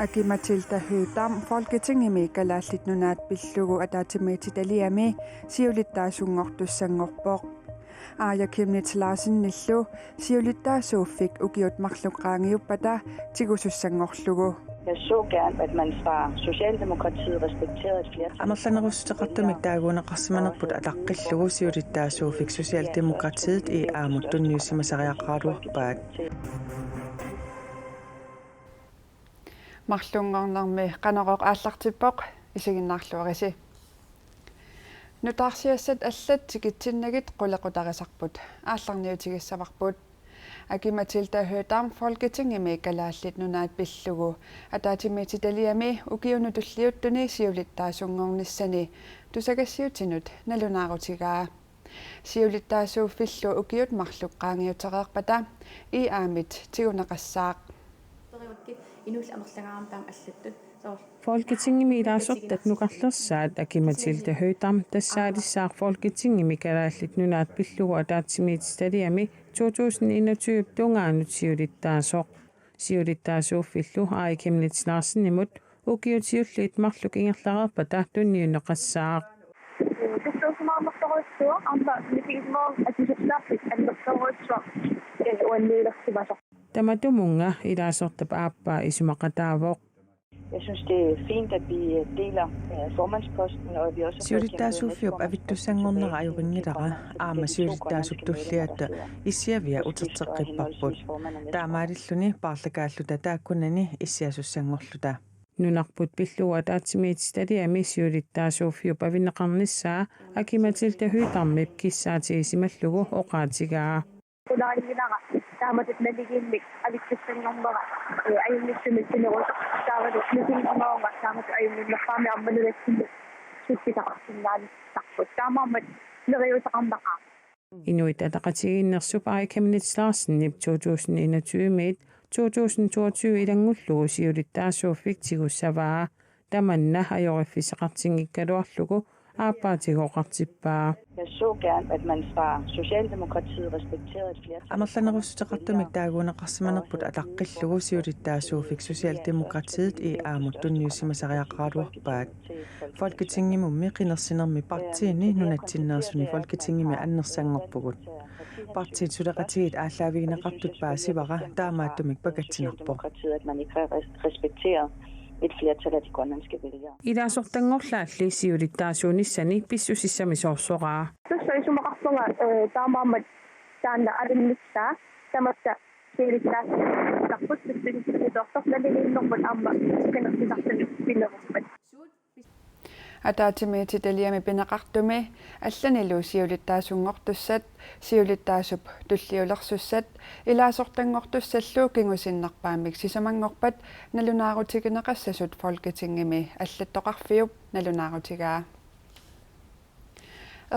Akimatilta hytam folketingimi kalaallit nunaat pillugu ataatimititaliami siulittaasungortussangorpoq aajakimnit laasinillu siulittaasuuffik ukiut marluqqaangiuppata tigusussangorlugu. Jeg så gerne, at man fra Socialdemokratiet respekterede et flertal. Amerlanerusseqartumik taaguuneqarsimanerput ataqqillugu siulittaasuuffik Socialdemokratiet i aamuttunniussimasariaqqaaluarpaat. Marlunngornermi qanoqoq aallartippoq isiginnaarluarisi. Nutaarsiassat аллат тикитсиннагит qulaqutarisarput aallarniutigissavarput akimatilta høtaam folketingimi kalaallit nunaat pillugu ataatimmititaliami ukiunutulliuttuni siulittaasungornissani tusagassiutinut nalunaarutigaa siulittaasuuffillu ukiut marluqqaangiutereerpata I aamit tiguneqassaaq Folketingimi ilaasortat nuqarlersaat akimatilta høytam tassaatissaaq folketingimi kalaallit nunaat pillugu ataatimiititaliami 2021 tungaanut siulittaasuuffillu aayikimnitsinarsinimut ukiutiulliit marluk ingerlareerpata tunniuneqassaaq Tamadumunga ilaasortapa aappaa isumaqataavoq. Jeg synes, det er fint, at vi deler formandsposten, og vi også... Siulittaasuuffiup avittussangornera ajuringilara aama siulittaasuptulliatta issiavia uterteqqipparput taamaalilluni paarlakaalluta taakkunani issiasussangorluta Nunarput pillugu ataatimiititaliami siulittaasuuffiup avineqarnissaa akimatilta hyytarmip kissaatigisimmallugu oqaatigaa Taamatutnaligimik avittussangornera ayunnissumittinerus taamatut nusinngornera taamatut ayunnillaqqaami ammalulassillu suttitaqarsinnaalisarput taamaammat neriutaqarnaqa Inuit ataqatigiinnersup aayikimnitslaarsinnip 2021 2022 ilangullugu siulittaasuuffik tigussavaa tamanna ajoriffiseqartingikkaluarlugu aapaatigoqartippaa Jeg så gerne, at man fra Socialdemokratiet respekterede et flertal. Amerlanerusseqartumik taaguuneqarsimanerput ataqqillugu siulittaasuuffik Socialdemokratiet i aamuttunniussimasariaqqaaluarpaat folketingimummi qinersinermi partiini nunatsinneersuni folketingimi annersaangorpugut partiit suleqatigit aalлааvigineqartut paasivara taamaattumik pakatsinerpoq At man ikke respekterer et flertal af de grønlandske vælgere. Ilaasortangorlaalli siulittaasuunissani pissusissamisoorsoraa tussayisumaqarpunga taamaammat taanna arinnissaa tamatta siulittaasarput tussingittortornaligiinnerput aamma qinersitartani pinneruppat Ataatimiititaliami pineqartumi allanilu siulittaasungortussat siulittaasup tulliulersussat ilaasortangortussallu kingusinnarpaamik sisamangorpat nalunaarutigineqassasut folketingimi allattoqarfiup nalunaarutigaa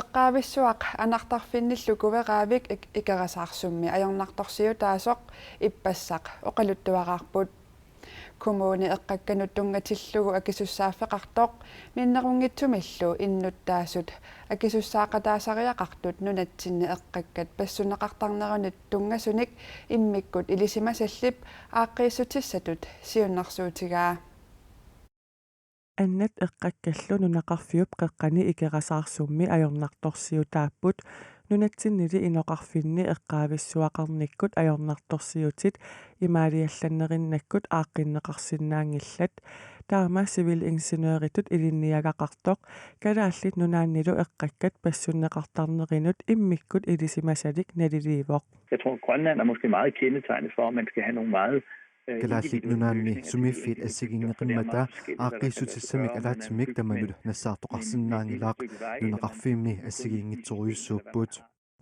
eqqaavissuaq anartarfinnillu kuveqaavik ikerasaarssummi ajornartorsiu taasoq ippassaq oqaluttuaqarput Kommune eqqakkanut tungatillugu akisussaaffeqartoq minnerungitsumillu innuttaasut akisussaaqataasariaqartut nunatsinni eqqakkat passuneqartarnerunut tungasunik immikkut ilisimasallip aaqqiissutissatut siunnarsuutigaa Annat eqqakkallu nunaqarfiup qeqqani ikerasaarssummi ajornartorsiutaapput nunatsinnili inoqarfinni eqqaavissuaqarnikkut ajornartorsiutit imaaliallanerinnakkut aaqqinneqarsinnaangillat taama civil ingeniøritut ilinniagaqartoq kalaallit nunaannilu eqqakkat passunneqartarnerinut immikkut ilisimasalik naliliivoq Jeg tror Grønland er måske meget kendetegnet for at man skal have nogle meget kalaallit nunaanni sumiffit assiginneqimmata aaqqissutissамик алаатимик таманут нассаартоқарсинаангилаақ нунақарфиимми ассигингитсориуссууппут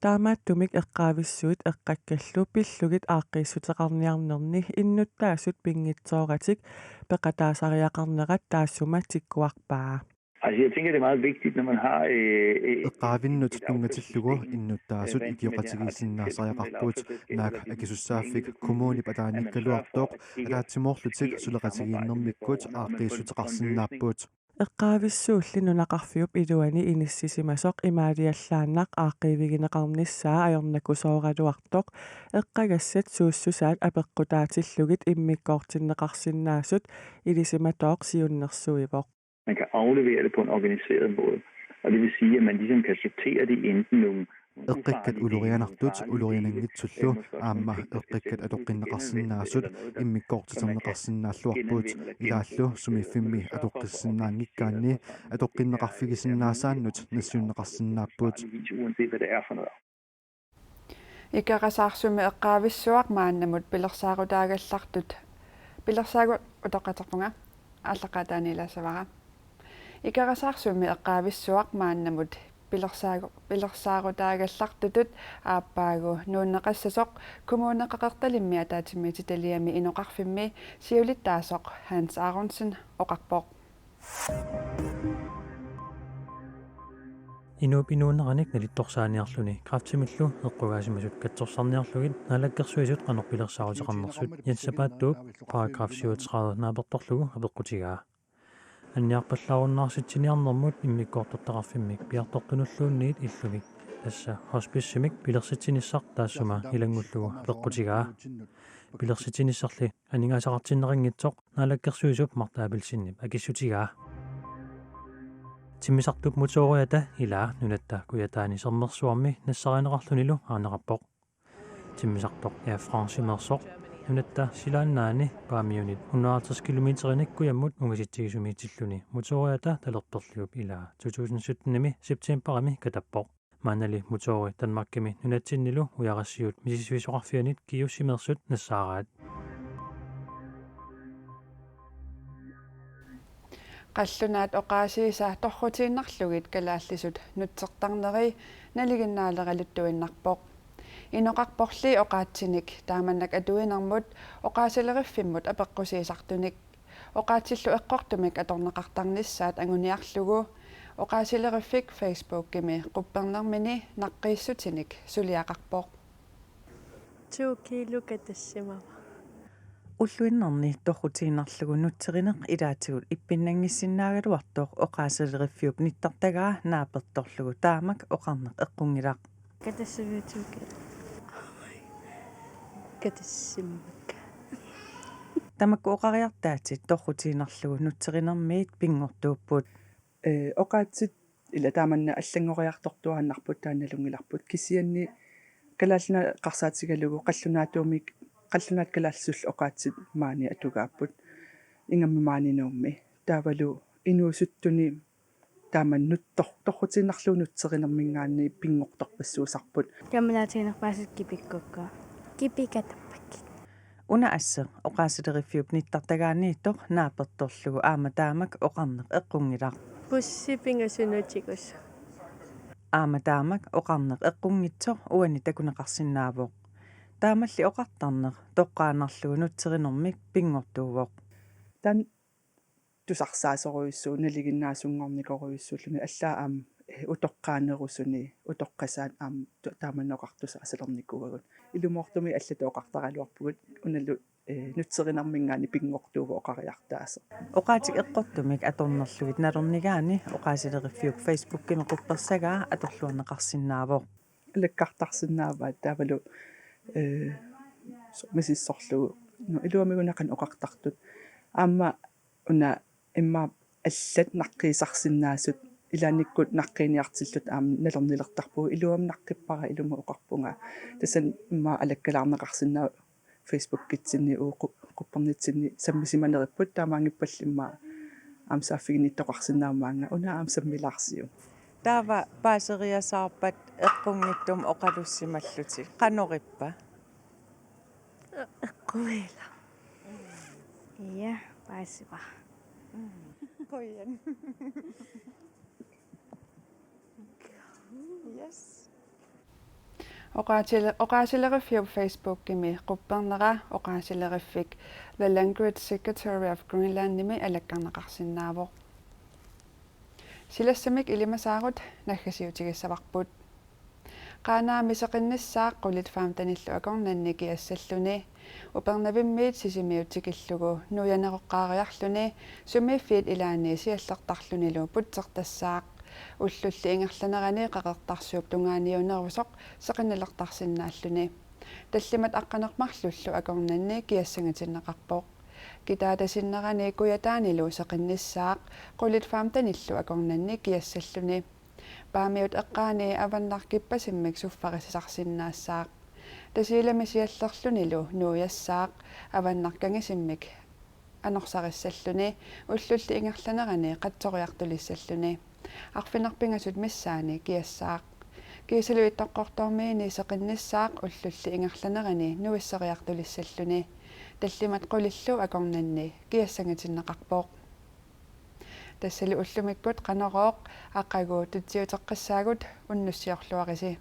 таамааттумик эққаависсуит эққаккаллу пиллугит ааққиссутеқарниарнерни иннуттаасут пингитсооратик пеқатаасариақарнерат таассума тиккуарпаа Altså jeg tænker det er meget vigtigt når man har eqqaavinnut tungatillugu innuttaasut ikioqatigiisinnaasariaqarput naak akisussaaffik kommunip ataanikkaluartoq alaatsimorlutik suleqatigiinnermikkut aaqqiissuteqarsinnaappuut Eqqaavissуулli nunaqarfiup iluani inissisimasuq imaaliallaannaq aaqqiivigineqarnissaa ajornakusooraluartoq eqqagassat suussusaat apeqqutaatillugit immikkoortinneqarsinnaassut ilisimatoq siunnersuivoq. Man kan aflevere det på en organiseret måde, og det vil sige, at man ligesom kan sortere det enten nogle eqqikkat ulurianartut ulurianangitsullu aamma eqqikkat atoqqinneqarsinnaasut immikkoortiterneqarsinnaalluarpuut ilaallu sumiffimmi atoqqissinnaangikkaanni atoqqinneqarfigisinnaassaannut nassuunneqarsinnaappuut uanset hvad det er for noget. Икарасаарсуми эққаависсуақ мааннамут пилерсаарутаагаллартут пилерсаагу утоққатерпунга ааллақатааниласавара икарасаарсуми эққаависсуақ мааннамут пилерсаарутаагаллартутут ааппаагу нууннеқассасоқ коммунеқақерталимми атаатимми титалиами иноқарфимми сиулиттаасоқ Hans Aronsen оқарпоқ Inuupinuunneqanik nalittorsaaniarluni kraftimillu eqqugaasimmasut katsorsarniarlugit naalakkersuisut qanorpilersaaruteqarnersut yansapaattuup paragraf 37 naapertorlugu apeqqutigaa анниарпаллааруннаарситсиниарнэрмут иммиккоортортақарфиммик пиарторtunulluunниит иллугик тасса хосписсимик пилерситсиниссар таассума илангуллугу апеққутигаа пилерситсиниссарли анигаасақартиннеқингитсоқ наалаккерсуисуп мартаапилсиннип акиссутигаа тиммисартуп муторуята илаа нунатта куятаани сермерсуарми нассарианеқарлунилу аанеқарпоқ тиммисартоқ я франсимерсоқ нунатта силааннаани паамиунит 150 километеринаккуяммут унгаситсигисумиитиллуни муторуята талерперлиуп илаа 2017-ними септемберами катаппоқ маанали мутори танмаркими нунатсиннилу уярассиут мисисвисоқарфианит киуссимерсут нассаараат qallunaat oqaasiisaa torrutiinnarlugit kalaallisut nutsertarneri naliginaaleriluttuinnarpoq inoqarporli oqaatsinik taamannak atuinermut oqaasileriffimut apeqqusiisartunik oqaatsillu eqqortumik atorneqartarnissaat anguniarlugu oqaasileriffik Facebook-kimi quppernermini naqqiissutinik suliaqarpoq 2 kilo katassima уллуиннарни торрутииннарлугу нутсерине илаатигут иппиннангиссиннаагалуартоқ оqaasilerifiup ниттартагаа нааперторлугу таамак оқарнеқ эққунгилаақ катассавиутук катассиммак тамакку оқариартаатит торрутииннарлугу нутсеринермиит пингортууппут оqaатсит ила тааманна аллангориартортуааннарпут тааналунгиларпут кисианни калаална қарсаатигалугу қаллунаатуумик qallunaat kalaalsull oqaatsit maani atugaapпут ингамми маанинуумми таавалу инуусуттуни тааманнут торрутииннарлуунутсеринермингаанни пингорторпассуусарпут таманаатигинерпаасит кипиккукка кипикатаппакки уна ассе оqaasilerifiup ниттартагааннииттоқ нааперторлугу аама таамак оқарнеқ эққунгилаақ пуссипингасунутикус аама таамак оқарнеқ эққунгитсоқ уани такунеқарсинаавоқ таамалли оқартарнеқ тоққаанарлугу нутсеринермик пингортуувоқ тан тусарсаасоруйуссуу налигиннаасунгорникоруйуссууллуни аллаа аам утоққаанерусуни утоққасаат аам тааманнеқартуса асалерниккугагут илумоортуми аллата оқартаралуарпугут уналу нутсеринермингаани пингортуува оқариартааса оqaatik эққортумик аторнерлугит налернигаани оqaasilerifiup Facebook-кими қупперсагаа аторлуарнеқарсинаавоқ алаккартарсинааваат таавалу мисиссорлугу илуамигунакан оқартартут аама уна имма аллат наққиисарсиннаасут илааниккут наққиниартиллут аама налернилертарпугу илуам наққиппара илума оқарпунга тасан имма алаккалаарнеқарсинаа Facebook-китсинни қуппернитсинни саммисиманериппут таамаангиппаллимма аамсааффигиниттоқарсинаамаанга уна аам саммилаарсиу таава паасериасаарпат эққунгиттум оқалуссималлути қанориппа эққуила я паасива коян yes oqaasilerifiup Facebook-kimi qupperneqa oqaasileriffik The Language Secretary of Greenland nimi alakkarneqarsinnaavoq silassamik ilimasaarut naggasiutigissavaqput qaanaami seqinnissaaq qulit faamtanillu akornanni kiassalluni upernavimmit sisimiutikillugu nuyaneroqqaariarluni sumiffiit ilaani siallertarlunilu putsertassaaq ullulli ingerlanerani qaqertarsuup tungaaniunervusoq seqinnalertarsinnaalluni таллимат аққанермарлуллу акорнанни киассангатиннеқарпоқ китаатасиннерани куятаанилу сеқинниссаақ қулит фаамтаниллу акорнанни киассаллуни паамиут эққаани аваннаркиппасиммик суффарисисарсиннаассаақ тасилами сиаллерлунилу нуяссаақ аваннаркангисиммик анорсариссаллуни уллулли ингерланерани қатсориартулиссаллуни арфинарпингасут миссаани киассаақ кисалуиттаққортормиини сеқинниссаақ уллулли ингерланерани нуиссериартулиссаллуни таллимат қулиллу акорнанни киассангатиннеқарпоқ тассали уллумиккут қанерооқ аққагуу тутсиутеққассаагут уннуссиорлуариси